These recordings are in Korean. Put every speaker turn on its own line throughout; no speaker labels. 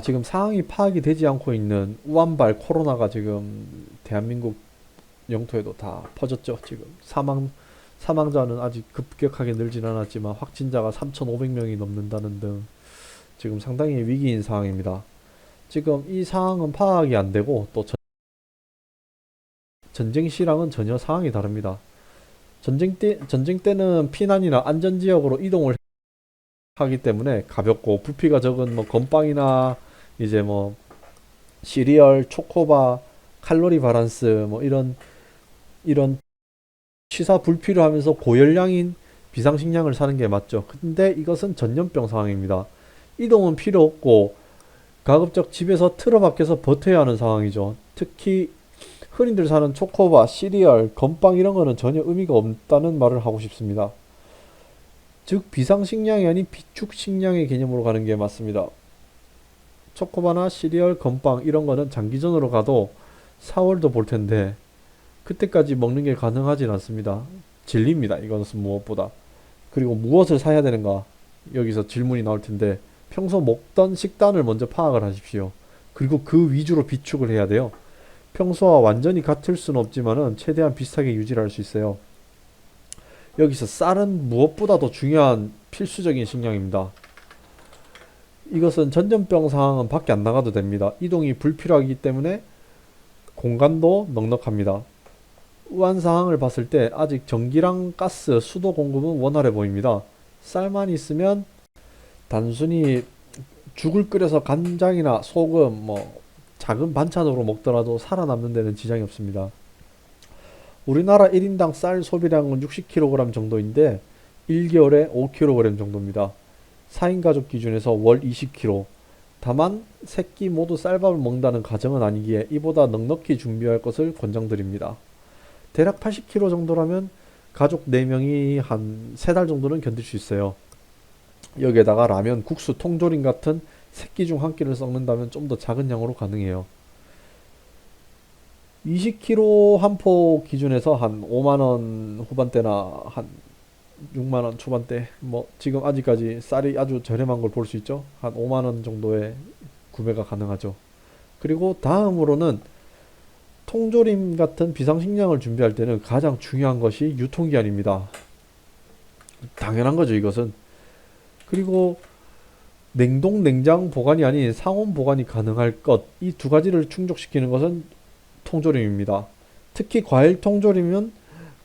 지금 상황이 파악이 되지 않고 있는 우한발 코로나가 지금 대한민국 영토에도 다 퍼졌죠. 지금 사망자는 아직 급격하게 늘진 않았지만 확진자가 3,500명이 넘는다는 등 지금 상당히 위기인 상황입니다. 지금 이 상황은 파악이 안 되고 또 전쟁 시랑은 전혀 상황이 다릅니다. 전쟁 때는 피난이나 안전지역으로 이동을 하기 때문에 가볍고 부피가 적은 뭐 건빵이나 이제 뭐 시리얼, 초코바, 칼로리 바란스 뭐 이런 취사 불필요하면서 고열량인 비상식량을 사는 게 맞죠. 근데 이것은 전염병 상황입니다. 이동은 필요 없고 가급적 집에서 틀어 밖에서 버텨야 하는 상황이죠. 특히 흔히들 사는 초코바, 시리얼, 건빵 이런 거는 전혀 의미가 없다는 말을 하고 싶습니다. 즉 비상식량이 아닌 비축식량의 개념으로 가는 게 맞습니다. 초코바나 시리얼, 건빵 이런 거는 장기전으로 가도 4월도 볼 텐데 그때까지 먹는 게 가능하진 않습니다. 진리입니다. 이것은 무엇보다. 그리고 무엇을 사야 되는가? 여기서 질문이 나올 텐데 평소 먹던 식단을 먼저 파악을 하십시오. 그리고 그 위주로 비축을 해야 돼요. 평소와 완전히 같을 수는 없지만은 최대한 비슷하게 유지를 할 수 있어요. 여기서 쌀은 무엇보다도 중요한 필수적인 식량입니다. 이것은 전염병 상황은 밖에 안 나가도 됩니다. 이동이 불필요하기 때문에 공간도 넉넉합니다. 우한 상황을 봤을 때 아직 전기랑 가스, 수도 공급은 원활해 보입니다. 쌀만 있으면 단순히 죽을 끓여서 간장이나 소금, 뭐 작은 반찬으로 먹더라도 살아남는 데는 지장이 없습니다. 우리나라 1인당 쌀 소비량은 60kg 정도인데 1개월에 5kg 정도입니다. 4인 가족 기준에서 월 20kg. 다만 새끼 모두 쌀밥을 먹는다는 가정은 아니기에 이보다 넉넉히 준비할 것을 권장드립니다. 대략 80kg 정도라면 가족 4명이 한 3달 정도는 견딜 수 있어요. 여기에다가 라면, 국수, 통조림 같은 새끼 중 한 끼를 섞는다면 좀 더 작은 양으로 가능해요. 20kg 한 포 기준에서 한 5만원 후반대나 한 6만원 초반대, 뭐 지금 아직까지 쌀이 아주 저렴한 걸 볼 수 있죠. 한 5만원 정도의 구매가 가능하죠. 그리고 다음으로는 통조림 같은 비상식량을 준비할 때는 가장 중요한 것이 유통기한입니다. 당연한 거죠, 이것은. 그리고 냉동, 냉장 보관이 아닌 상온 보관이 가능할 것, 이 두 가지를 충족시키는 것은 통조림입니다. 특히 과일 통조림은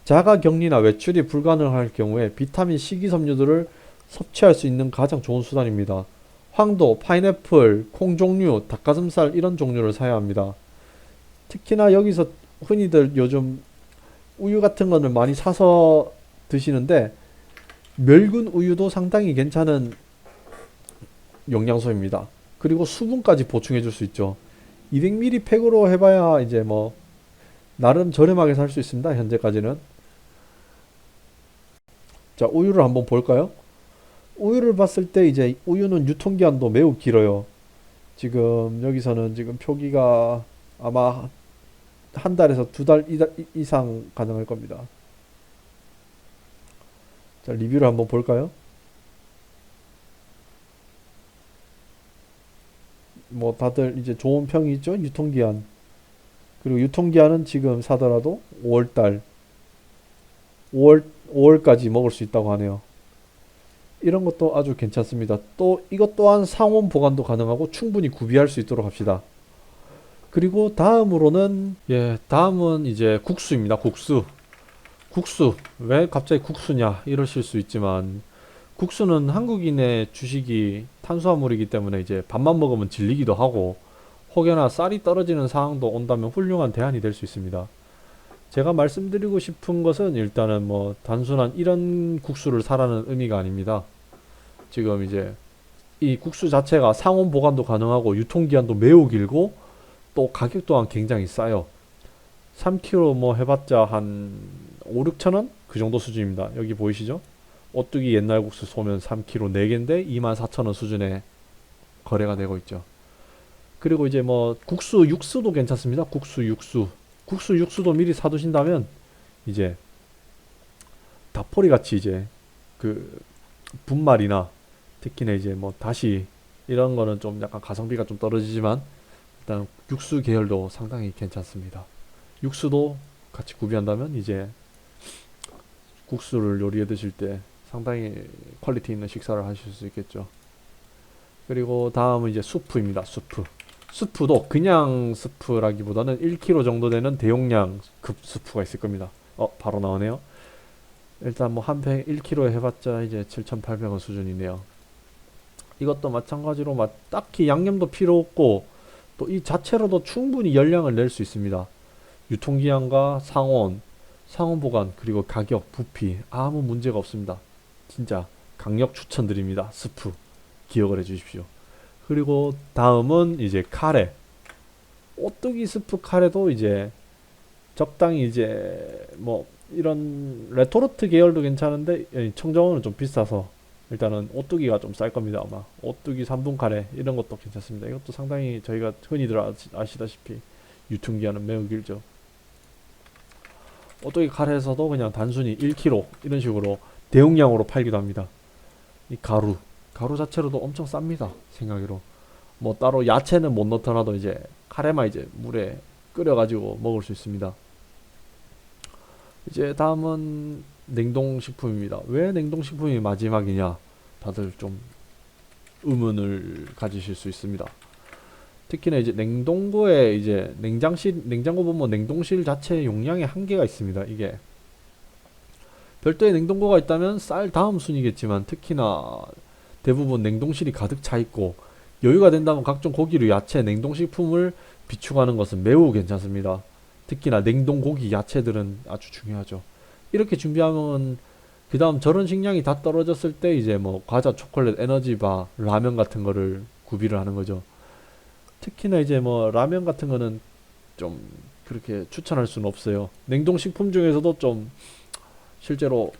자가 격리나 외출이 불가능할 경우에 비타민 식이섬유들을 섭취할 수 있는 가장 좋은 수단입니다. 황도, 파인애플, 콩 종류, 닭가슴살 이런 종류를 사야 합니다. 특히나 여기서 흔히들 요즘 우유 같은 거는 많이 사서 드시는데 멸균 우유도 상당히 괜찮은 영양소입니다. 그리고 수분까지 보충해 줄 수 있죠. 200ml 팩으로 해봐야 이제 뭐 나름 저렴하게 살 수 있습니다. 현재까지는. 자, 우유를 한번 볼까요? 우유를 봤을 때 이제 우유는 유통기한도 매우 길어요. 지금 여기서는 지금 표기가 아마 한 달에서 2달 이상 가능할 겁니다. 자, 리뷰를 한번 볼까요? 뭐 다들 이제 좋은 평이 있죠? 유통기한. 그리고 유통기한은 지금 사더라도 5월달, 5월까지 먹을 수 있다고 하네요. 이런 것도 아주 괜찮습니다. 또 이것 또한 상온 보관도 가능하고 충분히 구비할 수 있도록 합시다. 그리고 다음은 이제 국수입니다. 국수. 왜 갑자기 국수냐 이러실 수 있지만 국수는 한국인의 주식이 탄수화물이기 때문에 이제 밥만 먹으면 질리기도 하고 혹여나 쌀이 떨어지는 상황도 온다면 훌륭한 대안이 될 수 있습니다. 제가 말씀드리고 싶은 것은 일단은 뭐 단순한 이런 국수를 사라는 의미가 아닙니다. 지금 이제 이 국수 자체가 상온 보관도 가능하고 유통기한도 매우 길고 또 가격 또한 굉장히 싸요. 3kg 뭐 해봤자 한 5, 6천 원? 그 정도 수준입니다. 여기 보이시죠? 오뚜기 옛날 국수 소면 3kg 4개인데 24,000원 수준에 거래가 되고 있죠. 그리고 이제 뭐 국수 육수도 괜찮습니다. 국수 육수도 미리 사두신다면 이제 다포리 같이 이제 그 분말이나 특히나 이제 뭐 다시 이런 거는 좀 약간 가성비가 좀 떨어지지만 일단 육수 계열도 상당히 괜찮습니다. 육수도 같이 구비한다면 이제 국수를 요리해 드실 때 상당히 퀄리티 있는 식사를 하실 수 있겠죠. 그리고 다음은 이제 수프입니다. 수프. 수프도 그냥 수프라기보다는 1kg 정도 되는 대용량 급 수프가 있을 겁니다. 바로 나오네요. 일단 뭐 한 팩 1kg 해봤자 이제 7,800원 수준이네요. 이것도 마찬가지로 딱히 양념도 필요 없고 또 이 자체로도 충분히 열량을 낼 수 있습니다. 유통기한과 상온 보관, 그리고 가격, 부피 아무 문제가 없습니다. 진짜 강력 추천드립니다. 스프 기억을 해주십시오. 그리고 다음은 이제 카레. 오뚜기 스프 카레도 이제 적당히 이제 뭐 이런 레토르트 계열도 괜찮은데 청정원은 좀 비싸서 일단은 오뚜기가 좀 쌀 겁니다. 아마 오뚜기 3분 카레 이런 것도 괜찮습니다. 이것도 상당히 저희가 흔히들 아시다시피 유통기한은 매우 길죠. 오뚜기 카레에서도 그냥 단순히 1kg 이런 식으로 대용량으로 팔기도 합니다. 이 가루 자체로도 엄청 쌉니다. 생각으로 뭐 따로 야채는 못 넣더라도 이제 카레만 이제 물에 끓여가지고 먹을 수 있습니다. 이제 다음은 냉동식품입니다. 왜 냉동식품이 마지막이냐? 다들 좀 의문을 가지실 수 있습니다. 특히나 이제 냉동고에 이제 냉장고 보면 냉동실 자체 용량에 한계가 있습니다. 이게 별도의 냉동고가 있다면 쌀 다음 순이겠지만 특히나 대부분 냉동실이 가득 차 있고 여유가 된다면 각종 고기류, 야채, 냉동식품을 비축하는 것은 매우 괜찮습니다. 특히나 냉동고기, 야채들은 아주 중요하죠. 이렇게 준비하면 그 다음 저런 식량이 다 떨어졌을 때 이제 뭐 과자, 초콜릿, 에너지바, 라면 같은 거를 구비를 하는 거죠. 특히나 이제 뭐 라면 같은 거는 좀 그렇게 추천할 수는 없어요. 냉동식품 중에서도 좀 실제로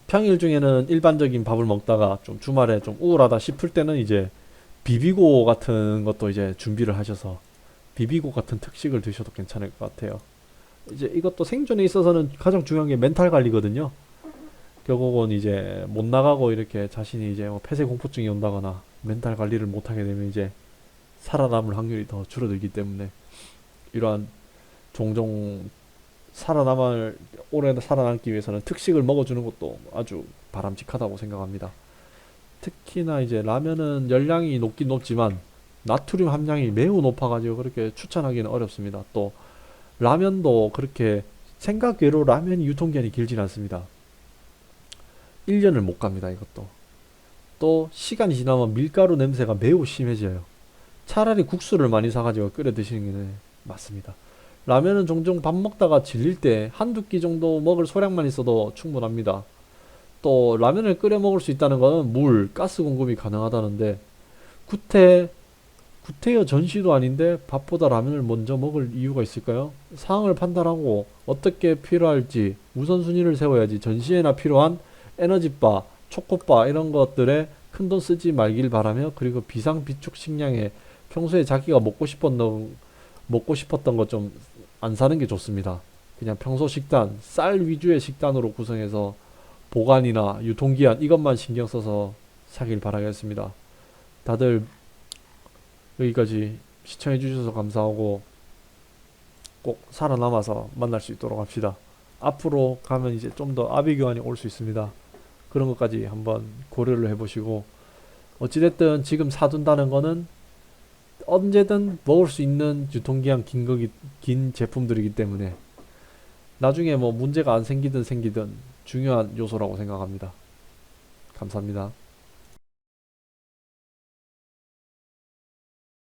평일 중에는 일반적인 밥을 먹다가 좀 주말에 좀 우울하다 싶을 때는 이제 비비고 같은 것도 이제 준비를 하셔서 비비고 같은 특식을 드셔도 괜찮을 것 같아요. 이제 이것도 생존에 있어서는 가장 중요한 게 멘탈 관리거든요. 결국은 이제 못 나가고 이렇게 자신이 이제 뭐 폐쇄 공포증이 온다거나 멘탈 관리를 못 하게 되면 이제 살아남을 확률이 더 줄어들기 때문에 이러한 종종 오래 살아남기 위해서는 특식을 먹어주는 것도 아주 바람직하다고 생각합니다. 특히나 이제 라면은 열량이 높긴 높지만 나트륨 함량이 매우 높아가지고 그렇게 추천하기는 어렵습니다. 또 라면도 그렇게 생각 외로 라면 유통기한이 길진 않습니다. 1년을 못 갑니다. 이것도 또 시간이 지나면 밀가루 냄새가 매우 심해져요. 차라리 국수를 많이 사가지고 끓여 드시는 게 맞습니다. 라면은 종종 밥 먹다가 질릴 때 한두 끼 정도 먹을 소량만 있어도 충분합니다. 또 라면을 끓여 먹을 수 있다는 거는 물, 가스 공급이 가능하다는데 구태여 전시도 아닌데 밥보다 라면을 먼저 먹을 이유가 있을까요? 상황을 판단하고 어떻게 필요할지 우선순위를 세워야지 전시에나 필요한 에너지바, 초코바 이런 것들에 큰돈 쓰지 말길 바라며 그리고 비상비축 식량에 평소에 자기가 먹고 싶었던 거 좀 안 사는 게 좋습니다. 그냥 평소 식단, 쌀 위주의 식단으로 구성해서 보관이나 유통기한 이것만 신경 써서 사길 바라겠습니다. 다들 여기까지 시청해 주셔서 감사하고 꼭 살아남아서 만날 수 있도록 합시다. 앞으로 가면 이제 좀 더 아비규환이 올 수 있습니다. 그런 것까지 한번 고려를 해보시고 어찌됐든 지금 사둔다는 거는 언제든 먹을 수 있는 유통기한 긴 제품들이기 때문에 나중에 뭐 문제가 안 생기든 중요한 요소라고 생각합니다. 감사합니다.